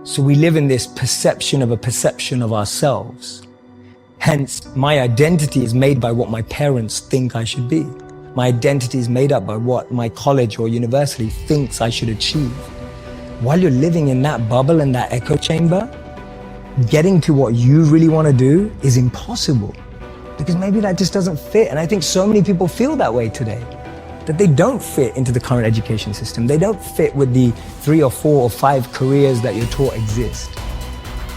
So we live in this perception of a perception of ourselves. Hence, my identity is made by what my parents think I should be. My identity is made up by what my college or university thinks I should achieve. While you're living in that bubble and that echo chamber, getting to what you really want to do is impossible, because maybe that just doesn't fit. And I think so many people feel that way today, that they don't fit into the current education system. They don't fit with the 3 or 4 or 5 careers that you're taught exist.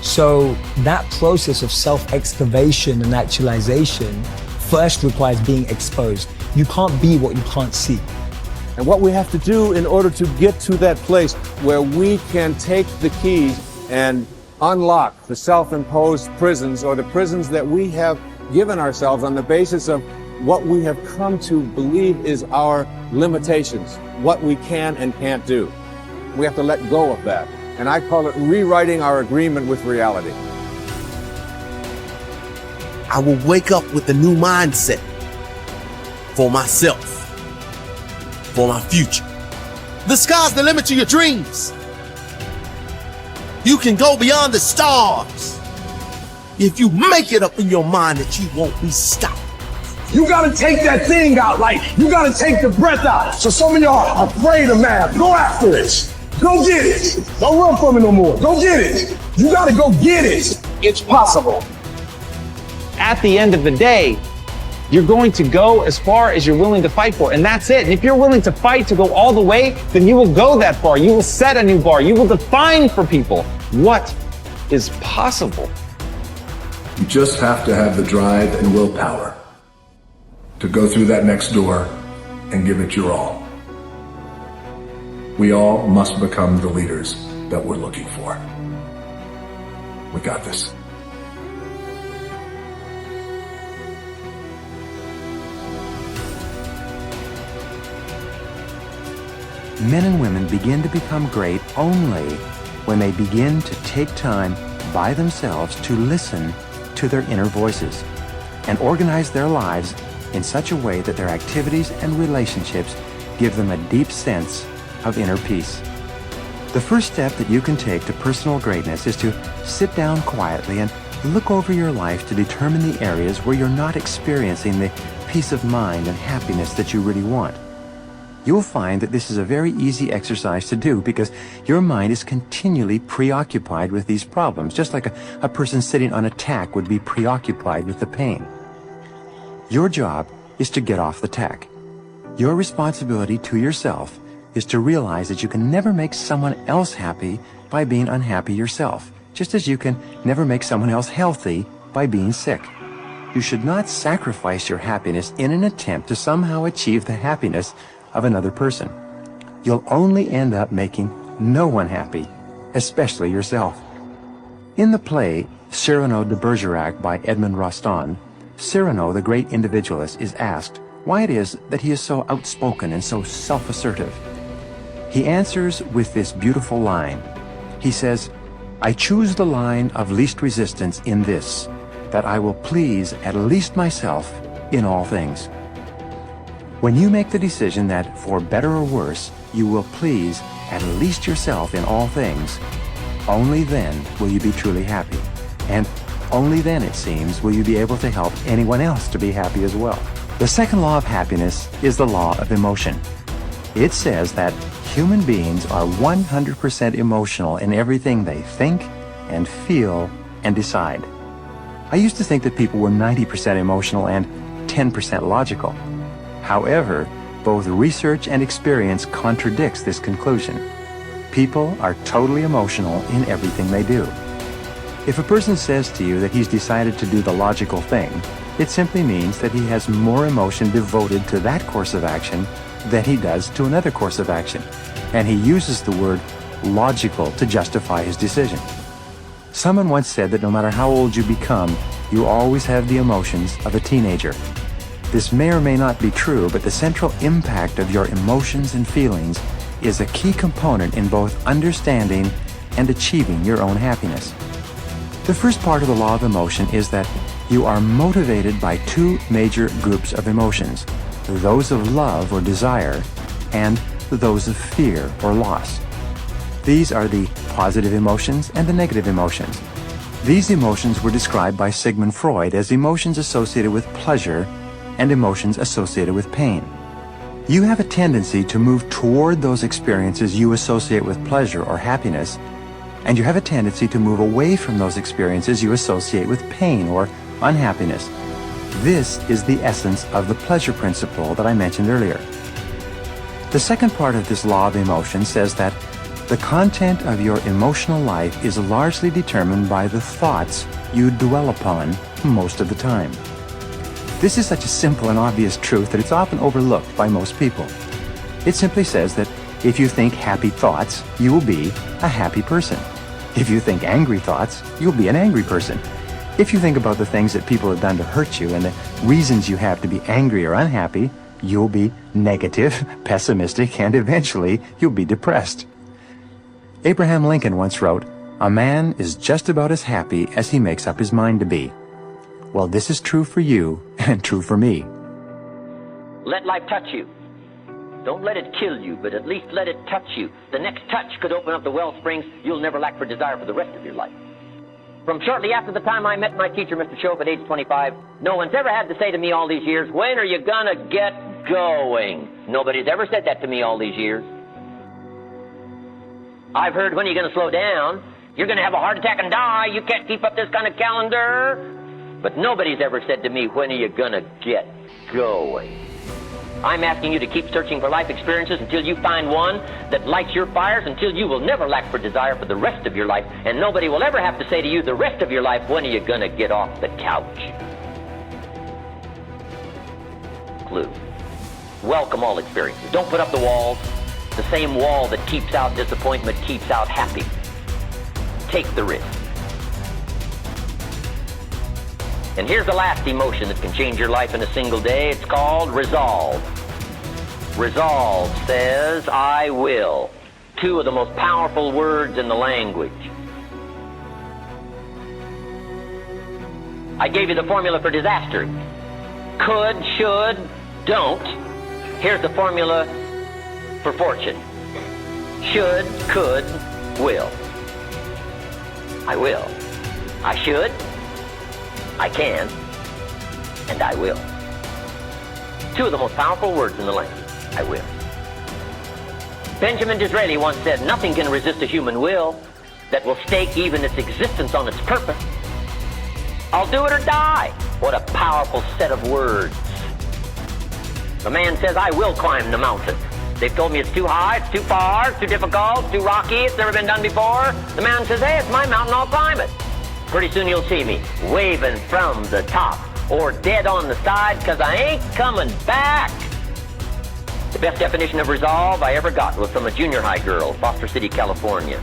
So that process of self-excavation and actualization first requires being exposed. You can't be what you can't see. And what we have to do in order to get to that place where we can take the keys and unlock the self-imposed prisons, or the prisons that we have given ourselves on the basis of what we have come to believe is our limitations, what we can and can't do. We have to let go of that. And I call it rewriting our agreement with reality. I will wake up with a new mindset for myself, for my future. The sky's the limit to your dreams. You can go beyond the stars if you make it up in your mind that you won't be stopped. You gotta take that thing out, like you gotta take the breath out. So some of y'all are afraid of math. Go after it. Go get it. Don't run from it no more. Go get it. You gotta go get it. It's possible. At the end of the day, you're going to go as far as you're willing to fight for, and that's it. And if you're willing to fight to go all the way, then you will go that far. You will set a new bar. You will define for people what is possible. You just have to have the drive and willpower to go through that next door and give it your all. We all must become the leaders that we're looking for. We got this. Men and women begin to become great only when they begin to take time by themselves to listen to their inner voices and organize their lives in such a way that their activities and relationships give them a deep sense of inner peace. The first step that you can take to personal greatness is to sit down quietly and look over your life to determine the areas where you're not experiencing the peace of mind and happiness that you really want. You'll find that this is a very easy exercise to do because your mind is continually preoccupied with these problems, just like a person sitting on a tack would be preoccupied with the pain. Your job is to get off the tack. Your responsibility to yourself is to realize that you can never make someone else happy by being unhappy yourself, just as you can never make someone else healthy by being sick. You should not sacrifice your happiness in an attempt to somehow achieve the happiness of another person. You'll only end up making no one happy, especially yourself. In the play Cyrano de Bergerac by Edmond Rostand, Cyrano, the great individualist, is asked why it is that he is so outspoken and so self-assertive. He answers with this beautiful line. He says, "I choose the line of least resistance in this, that I will please at least myself in all things." When you make the decision that, for better or worse, you will please at least yourself in all things, only then will you be truly happy. And only then, it seems, will you be able to help anyone else to be happy as well. The second law of happiness is the law of emotion. It says that human beings are 100% emotional in everything they think and feel and decide. I used to think that people were 90% emotional and 10% logical. However, both research and experience contradicts this conclusion. People are totally emotional in everything they do. If a person says to you that he's decided to do the logical thing, it simply means that he has more emotion devoted to that course of action than he does to another course of action, and he uses the word logical to justify his decision. Someone once said that no matter how old you become, you always have the emotions of a teenager. This may or may not be true, but the central impact of your emotions and feelings is a key component in both understanding and achieving your own happiness. The first part of the law of emotion is that you are motivated by two major groups of emotions, those of love or desire, and those of fear or loss. These are the positive emotions and the negative emotions. These emotions were described by Sigmund Freud as emotions associated with pleasure and emotions associated with pain. You have a tendency to move toward those experiences you associate with pleasure or happiness, and you have a tendency to move away from those experiences you associate with pain or unhappiness. This is the essence of the pleasure principle that I mentioned earlier. The second part of this law of emotion says that the content of your emotional life is largely determined by the thoughts you dwell upon most of the time. This is such a simple and obvious truth that it's often overlooked by most people. It simply says that if you think happy thoughts, you will be a happy person. If you think angry thoughts, you'll be an angry person. If you think about the things that people have done to hurt you and the reasons you have to be angry or unhappy, you'll be negative, pessimistic, and eventually you'll be depressed. Abraham Lincoln once wrote, "A man is just about as happy as he makes up his mind to be." Well, this is true for you and true for me. Let life touch you. Don't let it kill you, but at least let it touch you. The next touch could open up the well springs you'll never lack for desire for the rest of your life. From shortly after the time I met my teacher, Mr. Shope, at age 25, no one's ever had to say to me all these years, "When are you gonna get going?" Nobody's ever said that to me all these years. I've heard, "When are you gonna slow down? You're gonna have a heart attack and die. You can't keep up this kind of calendar." But nobody's ever said to me, "When are you gonna get going?" I'm asking you to keep searching for life experiences until you find one that lights your fires, until you will never lack for desire for the rest of your life, and nobody will ever have to say to you the rest of your life, "When are you gonna get off the couch?" Clue. Welcome all experiences. Don't put up the walls. The same wall that keeps out disappointment keeps out happy. Take the risk. And here's the last emotion that can change your life in a single day. It's called resolve. Resolve says, "I will." Two of the most powerful words in the language. I gave you the formula for disaster. Could, should, don't. Here's the formula for fortune. Should, could, will. I will. I should. I can, and I will. Two of the most powerful words in the language. I will. Benjamin Disraeli once said, "Nothing can resist a human will that will stake even its existence on its purpose." I'll do it or die. What a powerful set of words. The man says, "I will climb the mountain. They've told me it's too high, it's too far, it's too difficult, it's too rocky, it's never been done before." The man says, "Hey, it's my mountain, I'll climb it. Pretty soon you'll see me waving from the top or dead on the side, 'cause I ain't coming back." The best definition of resolve I ever got was from a junior high girl, Foster City, California.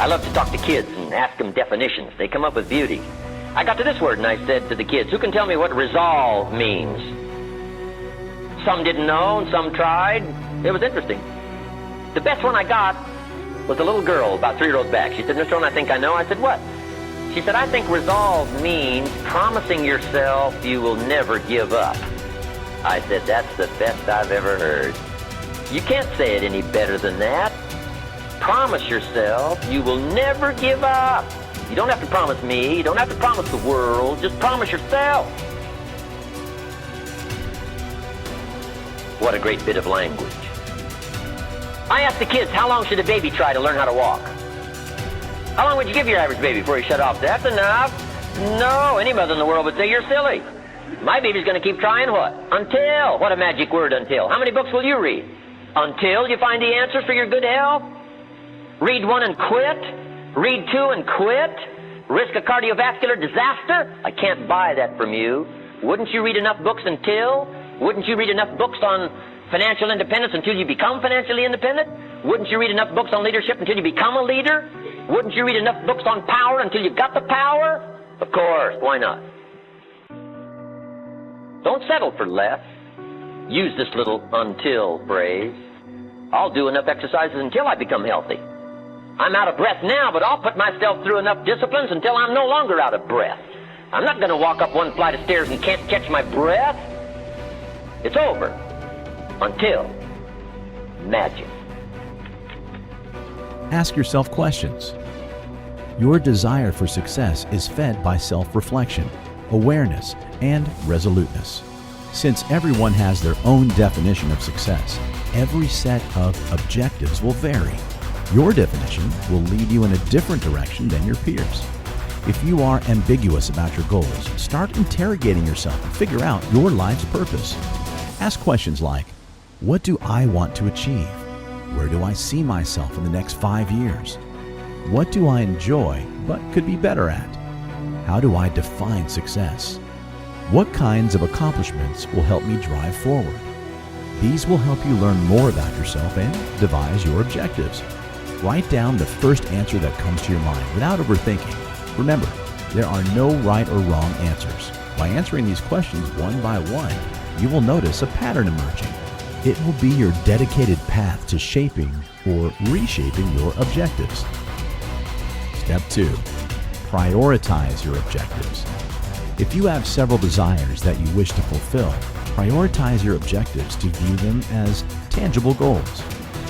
I love to talk to kids and ask them definitions. They come up with beauty. I got to this word and I said to the kids, "Who can tell me what resolve means?" Some didn't know and some tried. It was interesting. The best one I got was a little girl about 3 rows back. She said, "Mr. Rohn, I think I know." I said, "What?" She said, "I think resolve means promising yourself you will never give up." I said, "That's the best I've ever heard. You can't say it any better than that. Promise yourself you will never give up. You don't have to promise me. You don't have to promise the world. Just promise yourself." What a great bit of language. I asked the kids, how long should a baby try to learn how to walk? How long would you give your average baby before he shut off? That's enough. No, any mother in the world would say, "You're silly. My baby's going to keep trying what? Until." What a magic word, until. How many books will you read? Until you find the answers for your good health? Read 1 and quit? Read 2 and quit? Risk a cardiovascular disaster? I can't buy that from you. Wouldn't you read enough books until? Wouldn't you read enough books on financial independence until you become financially independent? Wouldn't you read enough books on leadership until you become a leader? Wouldn't you read enough books on power until you got the power? Of course, why not? Don't settle for less. Use this little until phrase. I'll do enough exercises until I become healthy. I'm out of breath now, but I'll put myself through enough disciplines until I'm no longer out of breath. I'm not going to walk up 1 flight of stairs and can't catch my breath. It's over. Until magic. Ask yourself questions. Your desire for success is fed by self-reflection, awareness, and resoluteness. Since everyone has their own definition of success, every set of objectives will vary. Your definition will lead you in a different direction than your peers. If you are ambiguous about your goals, start interrogating yourself and figure out your life's purpose. Ask questions like, what do I want to achieve? Where do I see myself in the next 5 years? What do I enjoy but could be better at? How do I define success? What kinds of accomplishments will help me drive forward? These will help you learn more about yourself and devise your objectives. Write down the first answer that comes to your mind without overthinking. Remember, there are no right or wrong answers. By answering these questions one by one, you will notice a pattern emerging. It will be your dedicated path to shaping or reshaping your objectives. Step 2. Prioritize your objectives. If you have several desires that you wish to fulfill, prioritize your objectives to view them as tangible goals.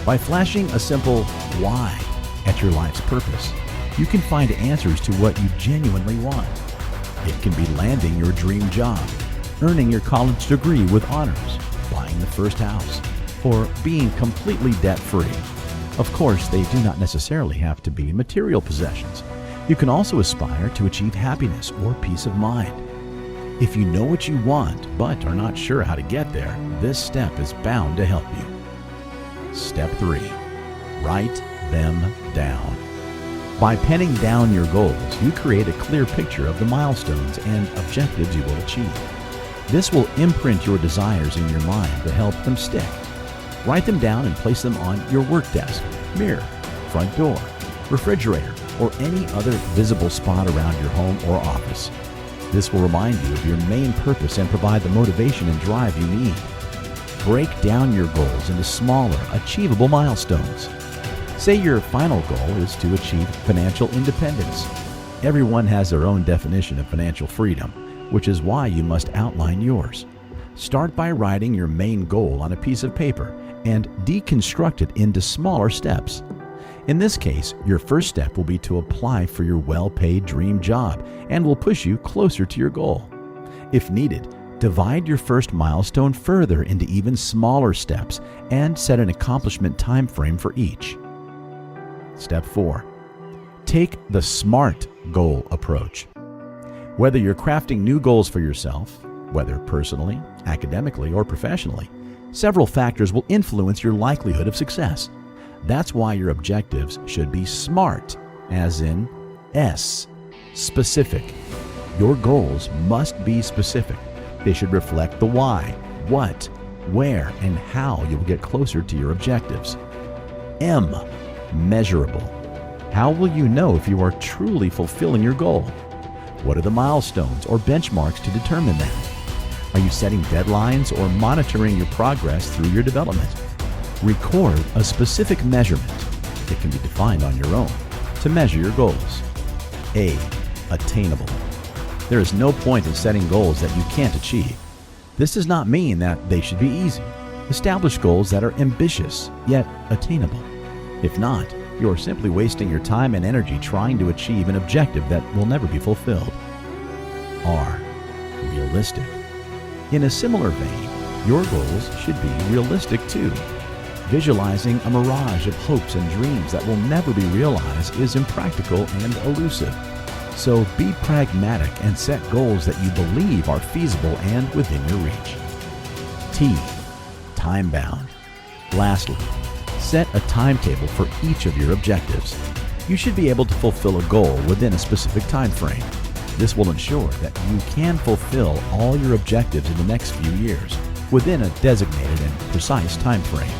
By flashing a simple why at your life's purpose, you can find answers to what you genuinely want. It can be landing your dream job, earning your college degree with honors, buying the first house, or being completely debt-free. Of course, they do not necessarily have to be material possessions. You can also aspire to achieve happiness or peace of mind. If you know what you want but are not sure how to get there, this step is bound to help you. Step 3. Write them down. By penning down your goals, you create a clear picture of the milestones and objectives you will achieve. This will imprint your desires in your mind to help them stick. Write them down and place them on your work desk, mirror, front door, refrigerator, or any other visible spot around your home or office. This will remind you of your main purpose and provide the motivation and drive you need. Break down your goals into smaller, achievable milestones. Say your final goal is to achieve financial independence. Everyone has their own definition of financial freedom, which is why you must outline yours. Start by writing your main goal on a piece of paper and deconstruct it into smaller steps. In this case, your first step will be to apply for your well-paid dream job and will push you closer to your goal. If needed, divide your first milestone further into even smaller steps and set an accomplishment time frame for each. Step 4. Take the SMART goal approach. Whether you're crafting new goals for yourself, whether personally, academically, or professionally, several factors will influence your likelihood of success. That's why your objectives should be SMART, as in S, specific. Your goals must be specific. They should reflect the why, what, where, and how you will get closer to your objectives. M, measurable. How will you know if you are truly fulfilling your goal? What are the milestones or benchmarks to determine that? Are you setting deadlines or monitoring your progress through your development? Record a specific measurement. It can be defined on your own to measure your goals. A, attainable. There is no point in setting goals that you can't achieve. This does not mean that they should be easy. Establish goals that are ambitious, yet attainable. If not, you are simply wasting your time and energy trying to achieve an objective that will never be fulfilled. R, realistic. In a similar vein, your goals should be realistic too. Visualizing a mirage of hopes and dreams that will never be realized is impractical and elusive. So be pragmatic and set goals that you believe are feasible and within your reach. T, time-bound. Lastly, set a timetable for each of your objectives. You should be able to fulfill a goal within a specific time frame. This will ensure that you can fulfill all your objectives in the next few years within a designated and precise time frame.